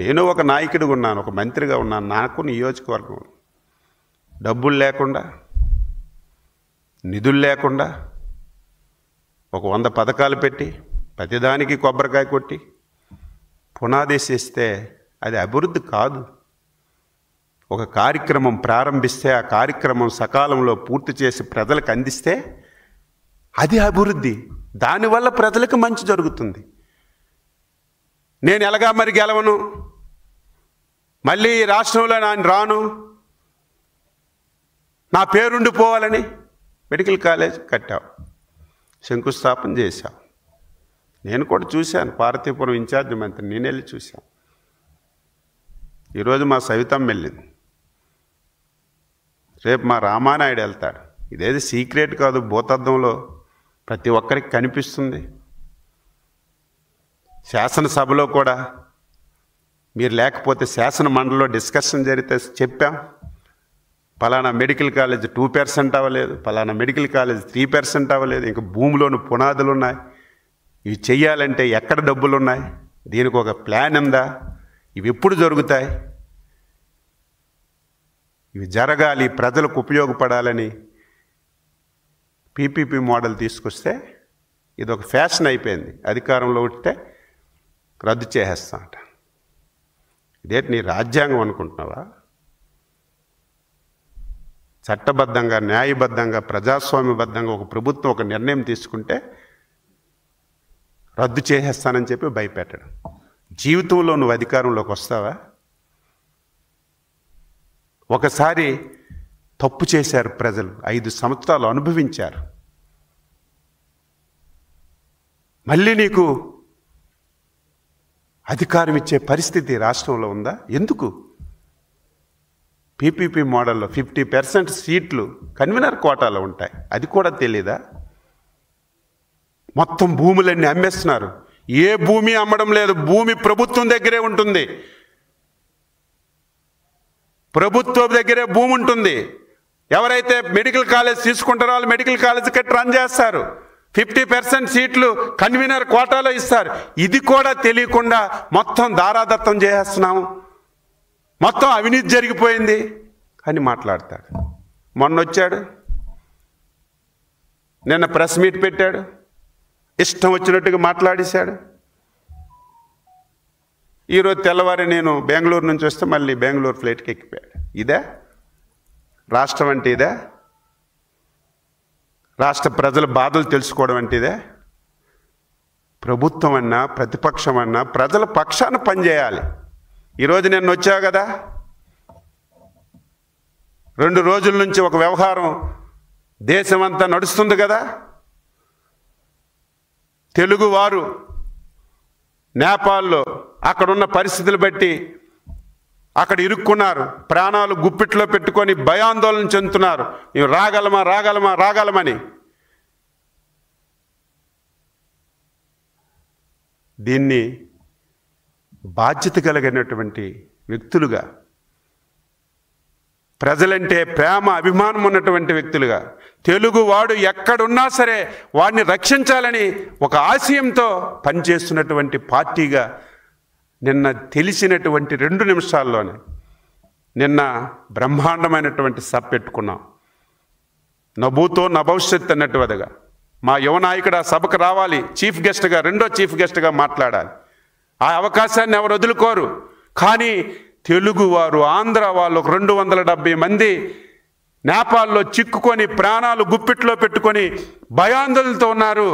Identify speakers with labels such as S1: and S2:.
S1: నేను ఒక నాయకుడిగా ఉన్నాను, ఒక మంత్రిగా ఉన్నాను. నాకు నియోజకవర్గం డబ్బులు లేకుండా, నిధులు లేకుండా, ఒక 100 పథకాలు పెట్టి ప్రతిదానికి కొబ్బరికాయ కొట్టి పునాదేశిస్తే అది అభివృద్ధి కాదు. ఒక కార్యక్రమం ప్రారంభిస్తే ఆ కార్యక్రమం సకాలంలో పూర్తి చేసి ప్రజలకు అందిస్తే అది అభివృద్ధి. దానివల్ల ప్రజలకు మంచి జరుగుతుంది. నేను ఎలాగా మరి గెలవను, మళ్ళీ ఈ రాష్ట్రంలో నేను రాను, నా పేరుండిపోవాలని మెడికల్ కాలేజ్ కట్టావు, శంకుస్థాపన చేశావు. నేను కూడా చూశాను, పార్వతీపురం ఇన్ఛార్జ్ మంత్రి నేను వెళ్ళి చూశాను. ఈరోజు మా సవితమ్మ వెళ్ళింది, రేపు మా రామానాయుడు వెళ్తాడు. ఇదేది సీక్రెట్ కాదు, భూతద్దంలో ప్రతి ఒక్కరికి కనిపిస్తుంది. శాసనసభలో కూడా మీరు లేకపోతే శాసన మండలిలో డిస్కషన్ జరిగితే చెప్పాం, పలానా మెడికల్ కాలేజ్ 2% అవ్వలేదు, పలానా మెడికల్ కాలేజ్ 3% అవ్వలేదు, ఇంకా భూమిలోని పునాదులు ఉన్నాయి, ఇవి చెయ్యాలంటే ఎక్కడ డబ్బులు ఉన్నాయి, దీనికి ఒక ప్లాన్ ఉందా, ఇవి ఎప్పుడు జరుగుతాయి, ఇవి జరగాలి, ప్రజలకు ఉపయోగపడాలని పీపీపీ మోడల్ తీసుకొస్తే ఇది ఒక ఫ్యాషన్ అయిపోయింది. అధికారంలో ఉంటే రద్దు చేసేస్తా అంట. ఇదేంటి నీ రాజ్యాంగం అనుకుంటున్నావా? చట్టబద్ధంగా, న్యాయబద్ధంగా, ప్రజాస్వామ్యబద్ధంగా ఒక ప్రభుత్వం ఒక నిర్ణయం తీసుకుంటే రద్దు చేసేస్తానని చెప్పి భయపెట్టడం. జీవితంలో నువ్వు అధికారంలోకి వస్తావా? ఒకసారి తప్పు చేశారు ప్రజలు, 5 సంవత్సరాలు అనుభవించారు. మళ్ళీ నీకు అధికారం ఇచ్చే పరిస్థితి రాష్ట్రంలో ఉందా? ఎందుకు? పీపీపీ మోడల్లో 50% సీట్లు కన్వీనర్ కోటాలో ఉంటాయి, అది కూడా తెలీదా? మొత్తం భూములన్నీ అమ్మేస్తున్నారు. ఏ భూమి అమ్మడం లేదు, భూమి ప్రభుత్వం దగ్గరే ఉంటుంది, ప్రభుత్వం దగ్గరే భూమి ఉంటుంది. ఎవరైతే మెడికల్ కాలేజ్ తీసుకుంటారో వాళ్ళు మెడికల్ కాలేజ్ కట్టి రన్ చేస్తారు. 50% సీట్లు కన్వీనర్ కోటాలో ఇస్తారు. ఇది కూడా తెలియకుండా మొత్తం దారాదత్తం చేసేస్తున్నాము, మొత్తం అవినీతి జరిగిపోయింది అని మాట్లాడతాడు. మొన్న వచ్చాడు, నిన్న ప్రెస్ మీట్ పెట్టాడు, ఇష్టం వచ్చినట్టుగా మాట్లాడేశాడు. ఈరోజు తెల్లవారి నేను బెంగళూరు నుంచి వస్తే మళ్ళీ బెంగళూరు ఫ్లైట్కి ఎక్కిపోయాడు. ఇదే రాష్ట్రం అంటే? ఇదే రాష్ట్ర ప్రజల బాధలు తెలుసుకోవడం అంటే? ఇదే ప్రభుత్వం అన్నా ప్రతిపక్షం అన్నా ప్రజల పక్షాన పనిచేయాలి. ఈరోజు నేను వచ్చావు కదా, 2 రోజుల నుంచి ఒక వ్యవహారం దేశమంతా నడుస్తుంది కదా. తెలుగువారు నేపాల్లో అక్కడున్న పరిస్థితులు బట్టి అక్కడ ఇరుక్కున్నారు, ప్రాణాలు గుప్పిట్లో పెట్టుకొని భయాందోళన చెందుతున్నారు. మేము రాగలమా రాగలమా రాగలమని. దీన్ని బాధ్యత కలిగినటువంటి వ్యక్తులుగా, ప్రజలంటే ప్రేమ అభిమానం ఉన్నటువంటి వ్యక్తులుగా, తెలుగువాడు ఎక్కడున్నా సరే వాడిని రక్షించాలని ఒక ఆశయంతో పనిచేస్తున్నటువంటి పార్టీగా నిన్న తెలిసినటువంటి 2 నిమిషాల్లోనే నిన్న బ్రహ్మాండమైనటువంటి సభ పెట్టుకున్నాం. నభూతో నభవిష్యత్ అన్నట్టుగా మా యువ నాయకుడు ఆ సభకు రావాలి, చీఫ్ గెస్ట్గా, 2వ చీఫ్ గెస్ట్గా మాట్లాడాలి. ఆ అవకాశాన్ని ఎవరు వదులుకోరు. కానీ తెలుగువారు, ఆంధ్ర వాళ్ళు 270 మంది నేపాల్లో చిక్కుకొని ప్రాణాలు గుప్పిట్లో పెట్టుకొని భయాందోళనతో ఉన్నారు.